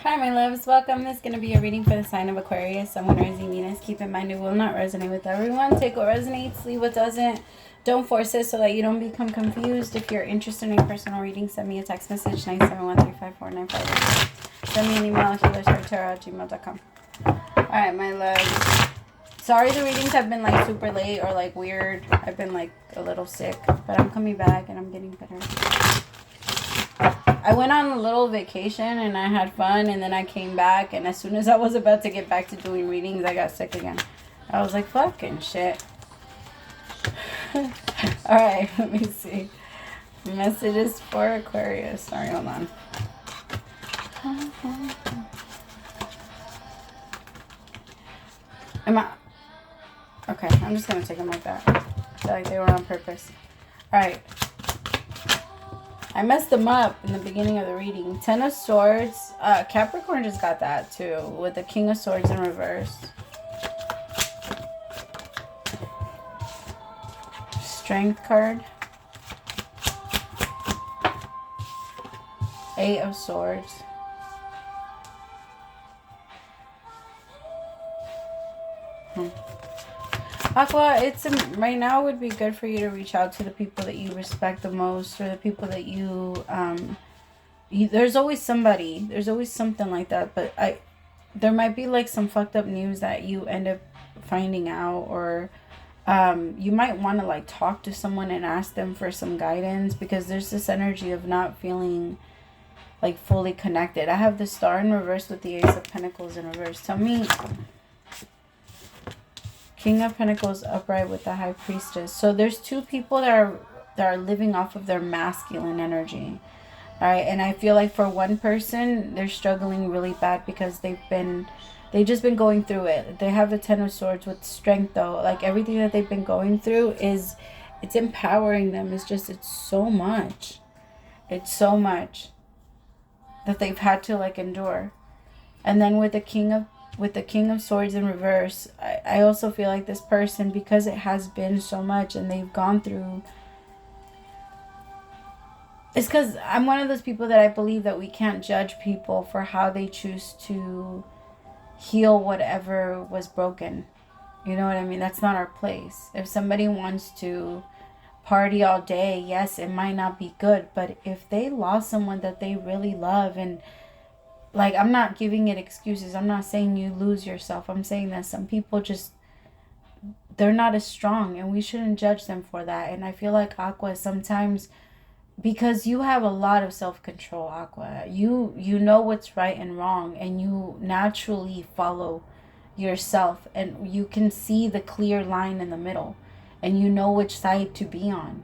Hi, my loves. Welcome. This is going to be a reading for the sign of Aquarius, Sun, Moon, Rising, Venus. Keep in mind it will not resonate with everyone. Take what resonates, leave what doesn't. Don't force it so that you don't become confused. If you're interested in a personal reading, send me a text message, 971-354-9588. Send me an email, HealersHeartTarot@gmail.com. Alright, my loves. Sorry the readings have been like super late or like weird. I've been like a little sick, but I'm coming back and I'm getting better. I went on a little vacation and I had fun, and then I came back, and as soon as I was about to get back to doing readings, I got sick again. I was like, fucking shit. Alright, let me see. Messages for Aquarius. Sorry, hold on. Okay, I'm just going to take them like that. I feel like they were on purpose. Alright. I messed them up in the beginning of the reading. Ten of Swords. Capricorn just got that too. With the King of Swords in reverse. Strength card. Eight of Swords. Aqua, right now would be good for you to reach out to the people that you respect the most, or the people that you there's always somebody, there's always something like that, but there might be like some fucked up news that you end up finding out, or you might want to like talk to someone and ask them for some guidance, because there's this energy of not feeling like fully connected. I have the Star in reverse with the Ace of Pentacles in reverse. Tell me, King of Pentacles upright with the High Priestess. So there's two people that are living off of their masculine energy. All right, and I feel like for one person, they're struggling really bad because they've just been going through it. They have the Ten of Swords with strength though. Like everything that they've been going through it's empowering them. It's so much. It's so much that they've had to like endure. And then with the King of Swords in reverse, I also feel like this person, because it has been so much and they've gone through, it's because I'm one of those people that I believe that we can't judge people for how they choose to heal whatever was broken. You know what I mean? That's not our place. If somebody wants to party all day, yes, it might not be good, but if they lost someone that they really love, and like, I'm not giving it excuses. I'm not saying you lose yourself. I'm saying that some people just, they're not as strong, and we shouldn't judge them for that. And I feel like Aqua, sometimes, because you have a lot of self-control, Aqua, you know what's right and wrong, and you naturally follow yourself, and you can see the clear line in the middle, and you know which side to be on.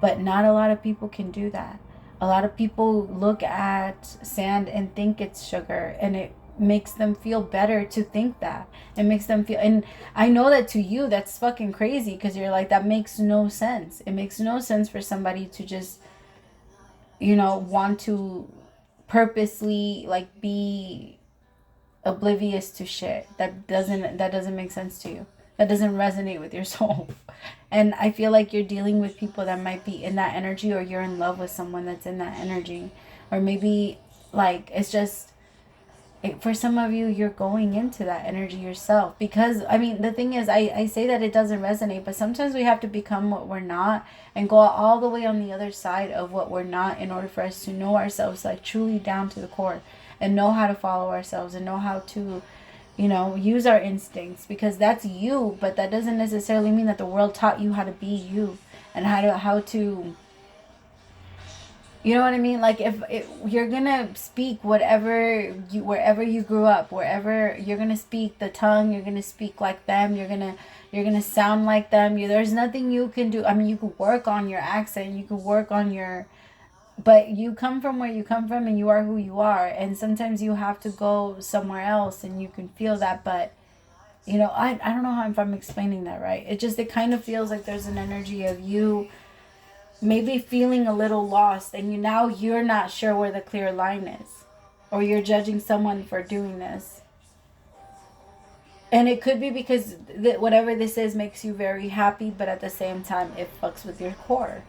But not a lot of people can do that. A lot of people look at sand and think it's sugar, and it makes them feel better to think that. It makes them feel, and I know that to you that's fucking crazy, because you're like, that makes no sense. It makes no sense for somebody to just, want to purposely like be oblivious to shit that doesn't make sense to you. That doesn't resonate with your soul. And I feel like you're dealing with people that might be in that energy, or you're in love with someone that's in that energy. Or maybe like it's just, for some of you, you're going into that energy yourself. Because, I mean, the thing is, I say that it doesn't resonate, but sometimes we have to become what we're not and go all the way on the other side of what we're not, in order for us to know ourselves like truly down to the core, and know how to follow ourselves, and know how to, use our instincts, because that's you, but that doesn't necessarily mean that the world taught you how to be you, and how to, you know what I mean? Like, if you're gonna speak wherever you grew up, wherever you're gonna speak the tongue, you're gonna speak like them, you're gonna sound like them. There's nothing you can do. I mean, you can work on your accent, you can work on but you come from where you come from, and you are who you are. And sometimes you have to go somewhere else, and you can feel that. But, I don't know if I'm explaining that right. It kind of feels like there's an energy of you maybe feeling a little lost, and you're not sure where the clear line is, or you're judging someone for doing this. And it could be because whatever this is makes you very happy, but at the same time, it fucks with your core.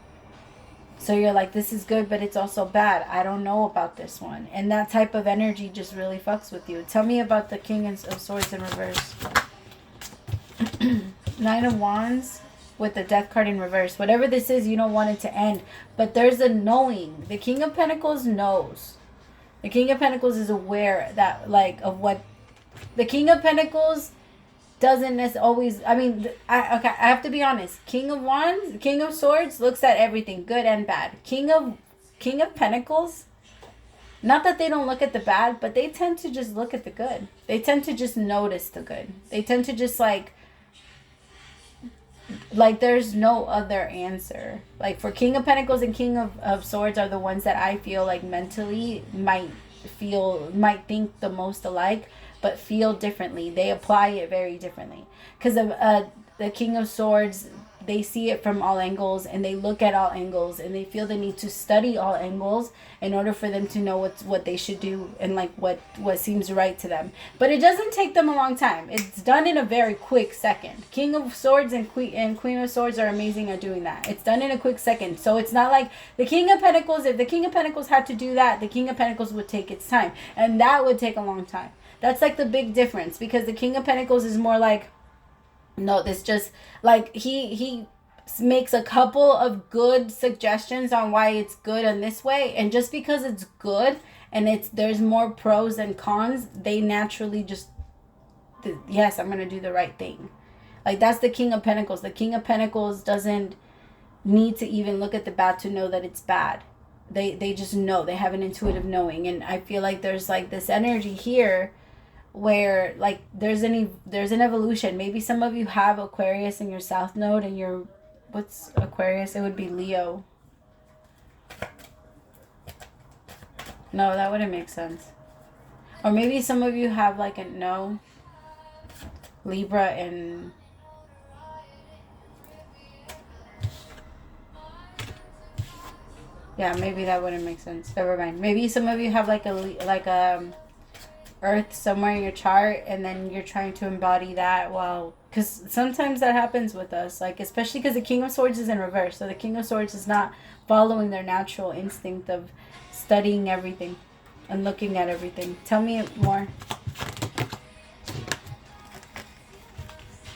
So you're like, this is good, but it's also bad. I don't know about this one. And that type of energy just really fucks with you. Tell me about the King of Swords in reverse. Nine of Wands with the Death card in reverse. Whatever this is, you don't want it to end. But there's a knowing. The King of Pentacles knows. The King of Pentacles is aware that, like, of what... The King of Pentacles doesn't always, I mean, I have to be honest. King of Wands, King of Swords looks at everything, good and bad. King of Pentacles, not that they don't look at the bad, but they tend to just look at the good. They tend to just notice the good. They tend to just like there's no other answer. Like for King of Pentacles and King of Swords are the ones that I feel like mentally might think the most alike, but feel differently. They apply it very differently. Because of the King of Swords, they see it from all angles, and they look at all angles, and they feel the need to study all angles in order for them to know what they should do and like what seems right to them. But it doesn't take them a long time. It's done in a very quick second. King of Swords and Queen of Swords are amazing at doing that. It's done in a quick second. So it's not like the King of Pentacles. If the King of Pentacles had to do that, the King of Pentacles would take its time, and that would take a long time. That's like the big difference, because the King of Pentacles is more like, no, this just like he makes a couple of good suggestions on why it's good in this way, and just because it's good and there's more pros than cons, they naturally just, yes, I'm gonna do the right thing. Like that's the King of Pentacles. The King of Pentacles doesn't need to even look at the bad to know that it's bad. They just know. They have an intuitive knowing, and I feel like there's like this energy here where like there's an evolution. Maybe some of you have Aquarius in your south node, and your, what's Aquarius? It would be Leo. No, that wouldn't make sense. Or maybe some of you have like Libra and yeah, maybe that wouldn't make sense. Never mind. Maybe some of you have like Earth somewhere in your chart, and then you're trying to embody that. Well, because sometimes that happens with us, like especially because the King of Swords is in reverse, so the King of Swords is not following their natural instinct of studying everything and looking at everything. Tell me more.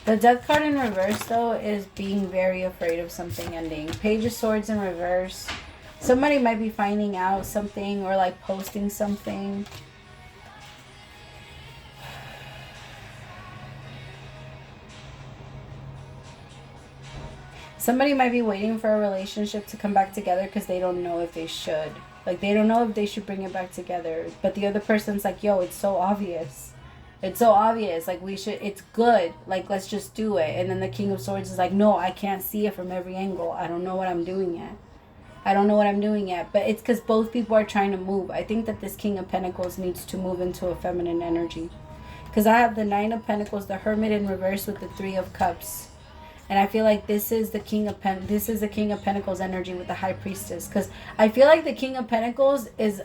The Death card in reverse though is being very afraid of something ending. Page of Swords in reverse, somebody might be finding out something or like posting something. Somebody might be waiting for a relationship to come back together because they don't know if they should. Like, they don't know if they should bring it back together. But the other person's like, yo, it's so obvious. It's so obvious. Like, we should, it's good. Like, let's just do it. And then the King of Swords is like, no, I can't see it from every angle. I don't know what I'm doing yet. I don't know what I'm doing yet. But it's because both people are trying to move. I think that this King of Pentacles needs to move into a feminine energy. Because I have the Nine of Pentacles, the Hermit in reverse with the Three of Cups. And I feel like this is the King of Pentacles energy with the High Priestess. Because I feel like the King of Pentacles is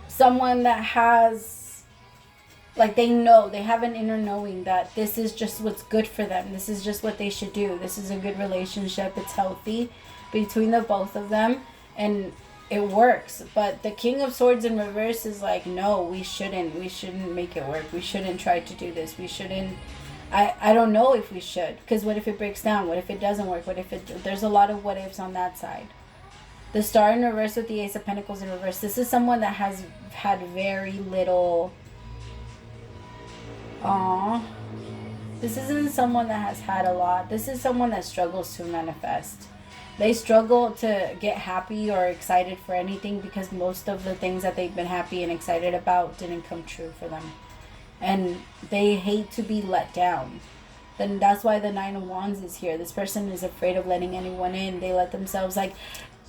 someone that has, like, they know, they have an inner knowing that this is just what's good for them. This is just what they should do. This is a good relationship. It's healthy between the both of them. And it works. But the King of Swords in reverse is like, no, we shouldn't make it work. We shouldn't try to do this. We shouldn't. I don't know if we should, because what if it breaks down? What if it doesn't work? What if there's a lot of what ifs on that side. The Star in reverse with the Ace of Pentacles in reverse. This is someone that has had very little. This isn't someone that has had a lot. This is someone that struggles to manifest. They struggle to get happy or excited for anything because most of the things that they've been happy and excited about didn't come true for them. And they hate to be let down. Then that's why the Nine of Wands is here. This person is afraid of letting anyone in. They let themselves, like,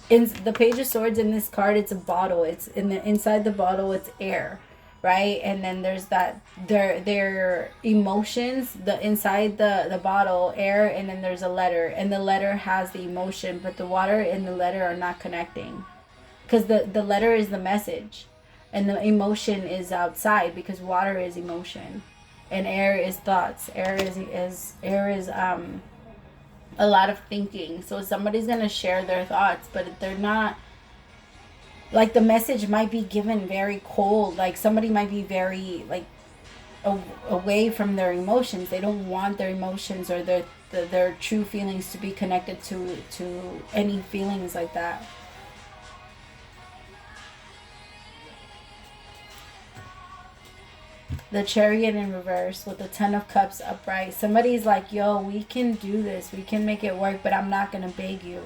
in the Page of Swords in this card, it's a bottle. It's inside the bottle, it's air, right? And then there's that their emotions, the inside the bottle, air, and then there's a letter, and the letter has the emotion, but the water and the letter are not connecting, because the letter is the message. And the emotion is outside, because water is emotion, and air is thoughts. Air is a lot of thinking. So somebody's going to share their thoughts, but they're not, like, the message might be given very cold. Like, somebody might be very, like, away from their emotions. They don't want their emotions or their true feelings to be connected to any feelings like that. The Chariot in reverse with the Ten of Cups upright. Somebody's like, yo, we can do this. We can make it work, but I'm not going to beg you.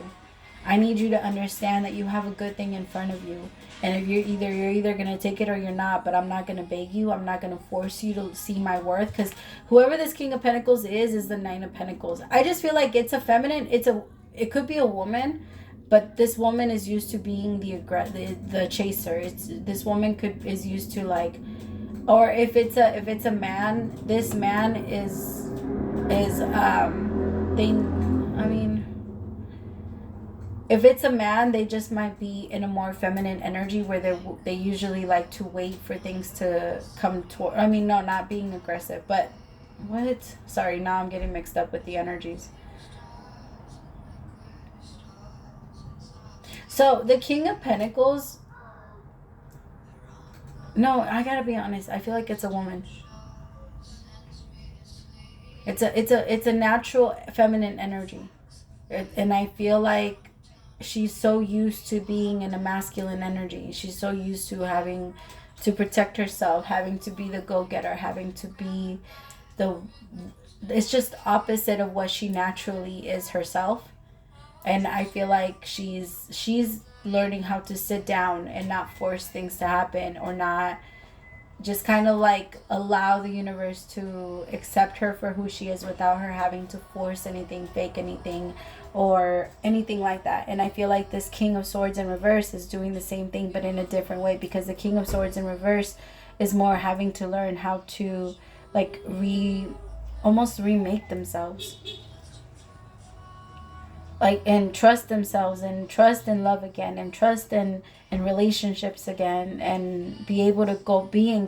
I need you to understand that you have a good thing in front of you. And if you're either going to take it or you're not, but I'm not going to beg you. I'm not going to force you to see my worth. Because whoever this King of Pentacles is the Nine of Pentacles. I just feel like it's a feminine. It could be a woman, but this woman is used to being the chaser. This woman is used to, like, or if it's a man, this man is if it's a man, they just might be in a more feminine energy where they usually like to wait for things to come toward. No, not being aggressive, but what? Sorry, now I'm getting mixed up with the energies. So the King of Pentacles. No, I gotta be honest. I feel like it's a woman. It's a natural feminine energy, and I feel like she's so used to being in a masculine energy. She's so used to having to protect herself, having to be the go-getter, having to be it's just opposite of what she naturally is herself. And I feel like she's learning how to sit down and not force things to happen, or not just kind of like allow the universe to accept her for who she is without her having to force anything, fake anything, or anything like that. And I feel like this King of Swords in reverse is doing the same thing, but in a different way, because the King of Swords in reverse is more having to learn how to, like, almost remake themselves, like, and trust themselves, and trust in love again, and trust in relationships again, and be able to be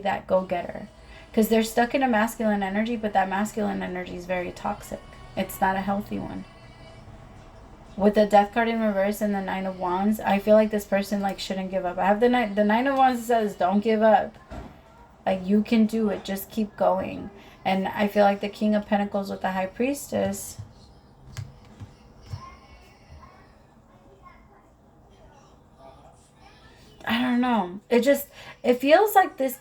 that go-getter. Because they're stuck in a masculine energy, but that masculine energy is very toxic. It's not a healthy one. With the Death card in reverse and the Nine of Wands, I feel like this person, like, shouldn't give up. I have the Nine of Wands says, don't give up. Like, you can do it. Just keep going. And I feel like the King of Pentacles with the High Priestess, I don't know. It feels like this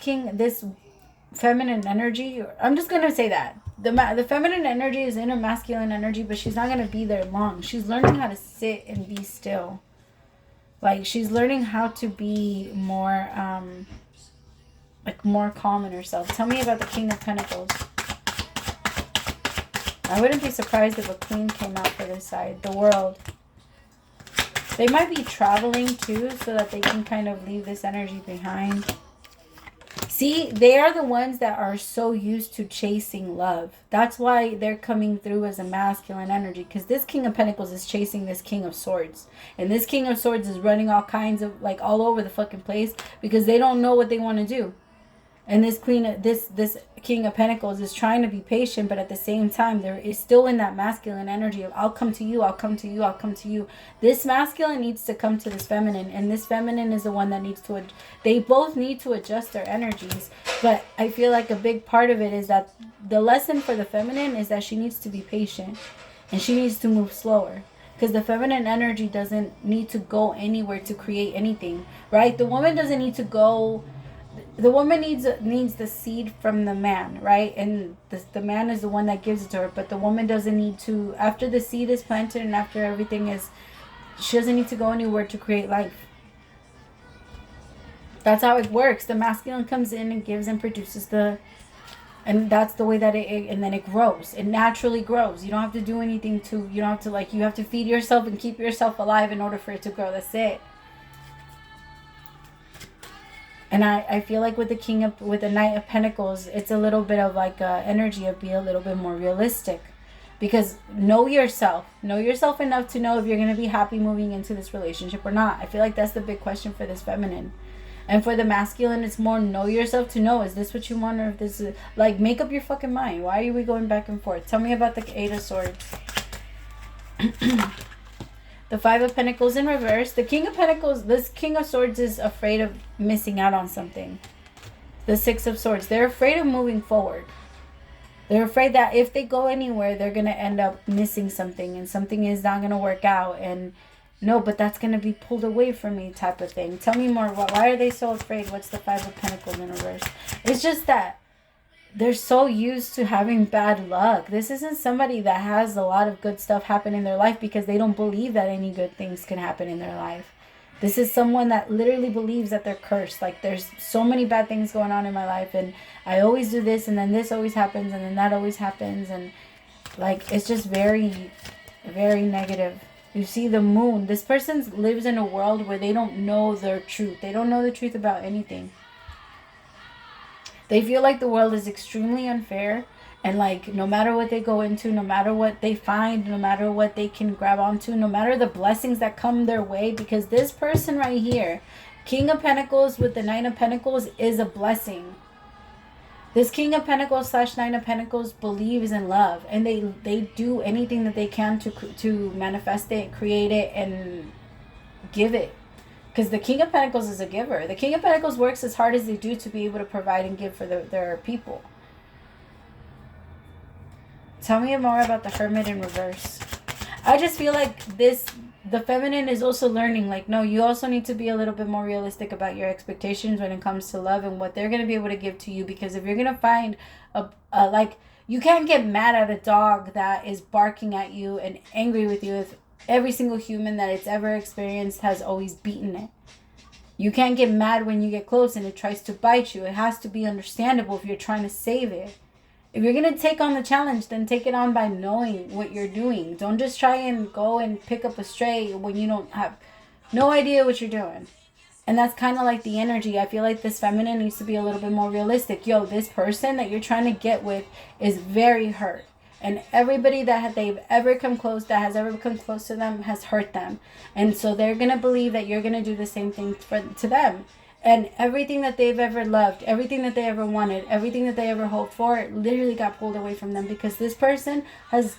feminine energy, I'm just going to say that. The feminine energy is in a masculine energy, but she's not going to be there long. She's learning how to sit and be still. Like, she's learning how to be more, more calm in herself. Tell me about the King of Pentacles. I wouldn't be surprised if a queen came out for this side. The World. They might be traveling too, so that they can kind of leave this energy behind. See, they are the ones that are so used to chasing love. That's why they're coming through as a masculine energy. Because this King of Pentacles is chasing this King of Swords. And this King of Swords is running all kinds of, like, all over the fucking place. Because they don't know what they want to do. And this King of Pentacles is trying to be patient, but at the same time, there is still in that masculine energy of, I'll come to you, I'll come to you, I'll come to you. This masculine needs to come to this feminine, and this feminine is the one that needs to, they both need to adjust their energies. But I feel like a big part of it is that the lesson for the feminine is that she needs to be patient, and she needs to move slower. Because the feminine energy doesn't need to go anywhere to create anything, right? The woman doesn't need to go... The woman needs the seed from the man, right? And the man is the one that gives it to her. But the woman doesn't need to, after the seed is planted and after everything is, she doesn't need to go anywhere to create life. That's how it works. The masculine comes in and gives and produces and that's the way that and then it grows. It naturally grows. You don't have to do anything you don't have to, you have to feed yourself and keep yourself alive in order for it to grow. That's it. And I feel like with the Knight of Pentacles, it's a little bit of like energy of be a little bit more realistic. Because know yourself. Know yourself enough to know if you're going to be happy moving into this relationship or not. I feel like that's the big question for this feminine. And for the masculine, it's more know yourself to know, is this what you want, or if this is, like, make up your fucking mind. Why are we going back and forth? Tell me about the Eight of Swords. The Five of Pentacles in reverse. The King of Pentacles, this King of Swords is afraid of missing out on something. The Six of Swords, they're afraid of moving forward. They're afraid that if they go anywhere, they're going to end up missing something, and something is not going to work out. And no, but that's going to be pulled away from me type of thing. Tell me more. Why are they so afraid? What's the Five of Pentacles in reverse? It's just that they're so used to having bad luck. This isn't somebody that has a lot of good stuff happen in their life because they don't believe that any good things can happen in their life. This is someone that literally believes that they're cursed. Like, there's so many bad things going on in my life, and I always do this, and then this always happens, and then that always happens. And like, it's just very, very negative. You see the Moon. This person lives in a world where they don't know their truth. They don't know the truth about anything. They feel like the world is extremely unfair. And like, no matter what they go into, no matter what they find, no matter what they can grab onto, no matter the blessings that come their way, because this person right here, King of Pentacles with the Nine of Pentacles, is a blessing. This King of Pentacles / Nine of Pentacles believes in love, and they do anything that they can to manifest it, create it, and give it. Because the King of Pentacles is a giver. The King of Pentacles works as hard as they do to be able to provide and give for their people. Tell me more about the Hermit in reverse. I just feel like the feminine is also learning, like, no, you also need to be a little bit more realistic about your expectations when it comes to love and what they're going to be able to give to you. Because if you're going to find like, you can't get mad at a dog that is barking at you and angry with you if every single human that it's ever experienced has always beaten it. You can't get mad when you get close and it tries to bite you. It has to be understandable if you're trying to save it. If you're going to take on the challenge, then take it on by knowing what you're doing. Don't just try and go and pick up a stray when you don't have no idea what you're doing. And that's kind of like the energy. I feel like this feminine needs to be a little bit more realistic. Yo, this person that you're trying to get with is very hurt. And everybody that they've ever come close, that has ever come close to them, has hurt them. And so they're going to believe that you're going to do the same thing to them. And everything that they've ever loved, everything that they ever wanted, everything that they ever hoped for, it literally got pulled away from them because this person has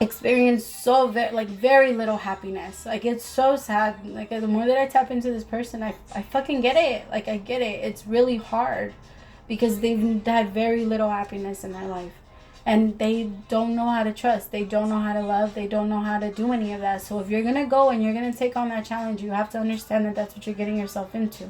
experienced very little happiness. Like, it's so sad. Like, the more that I tap into this person, I fucking get it. Like, I get it. It's really hard because they've had very little happiness in their life. And they don't know how to trust. They don't know how to love. They don't know how to do any of that. So if you're going to go and you're going to take on that challenge, you have to understand that that's what you're getting yourself into.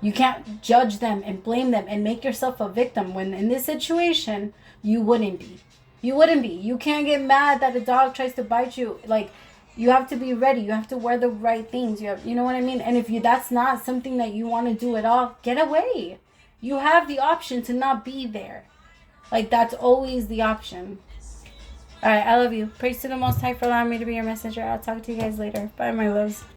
You can't judge them and blame them and make yourself a victim when in this situation, you wouldn't be. You wouldn't be. You can't get mad that a dog tries to bite you. Like, you have to be ready. You have to wear the right things. You know what I mean? And if that's not something that you want to do at all, get away. You have the option to not be there. Like, that's always the option. All right, I love you. Praise to the Most High for allowing me to be your messenger. I'll talk to you guys later. Bye, my loves.